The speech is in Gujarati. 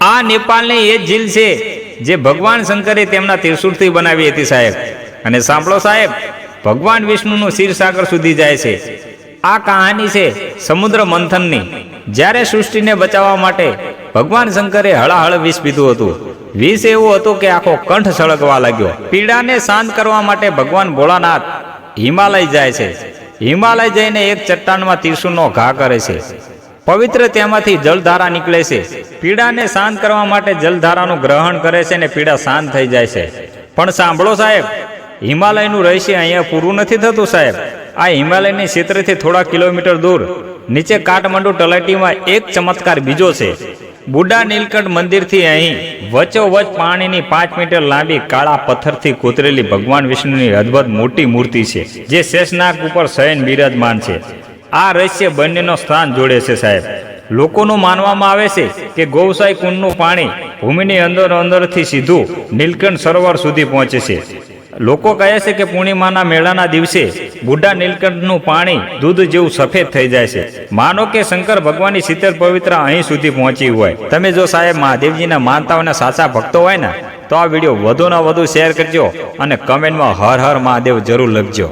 આ નેપાળની એ જ ઝીલ છે જે ભગવાન શંકરે તેમના ત્રિશૂળથી બનાવી હતી સાહેબ. અને સાંભળો સાહેબ, ભગવાન વિષ્ણુનું ક્ષીરસાગર સુધી જાય છે. આ કહાની છે સમુદ્ર મંથનની. જ્યારે સૃષ્ટિને બચાવવા માટે ભગવાન શંકરે હળાહળ વિષ પીધું હતું. વિષ એવું હતું કે આખો કંઠ સળગવા લાગ્યો. પીડાને શાંત કરવા માટે ભગવાન ભોળાનાથ હિમાલય જાય છે. હિમાલય જઈને એક ચટ્ટાનમાં ત્રિશૂળનો ઘા કરે છે. પવિત્ર તેમાંથી જલધારા નીકળે છે. પીડાને શાંત કરવા માટે જલધારાનું ગ્રહણ કરે છે અને પીડા શાંત થઈ જાય છે. પણ સાંભળો સાહેબ, હિમાલયનું રહસ્ય અહીંયા પૂરું નથી થતું સાહેબ. આ હિમાલયની ક્ષેત્રથી થોડા કિલોમીટર દૂર નીચે કાઠમંડુ તળેટીમાં એક ચમત્કાર બીજો છે. બુડા નીલકંઠ મંદિરથી અહીં વચ્ચોવચ્ચ પાણીની 5 મીટર લાંબી કાળા પથ્થરથી કોતરેલી ભગવાન વિષ્ણુની અદ્ભુત મોટી મૂર્તિ છે, જે શેષનાગ ઉપર શયન બિરાજમાન છે. આ રહસ્ય બંનેનો સ્થાન જોડે છે સાહેબ. લોકોનું માનવામાં આવે છે કે ગૌસાઈ કુંડનું પાણી ભૂમિની અંદરથી સીધું નીલકંઠ સરોવર સુધી પહોંચે છે. લોકો કહે છે કે પૂર્ણિમાના મેળાના દિવસે બુઢા નીલકંઠનું પાણી દૂધ જેવું સફેદ થઈ જાય છે. માનો કે શંકર ભગવાનની શીતળ પવિત્ર અહીં સુધી પહોંચી હોય. તમે જો સાહેબ મહાદેવજીના માનતાઓના સાચા ભક્તો હોય ને, તો આ વિડીયો વધુને વધુ શેર કરજો અને કમેન્ટમાં હર હર મહાદેવ જરૂર લખજો.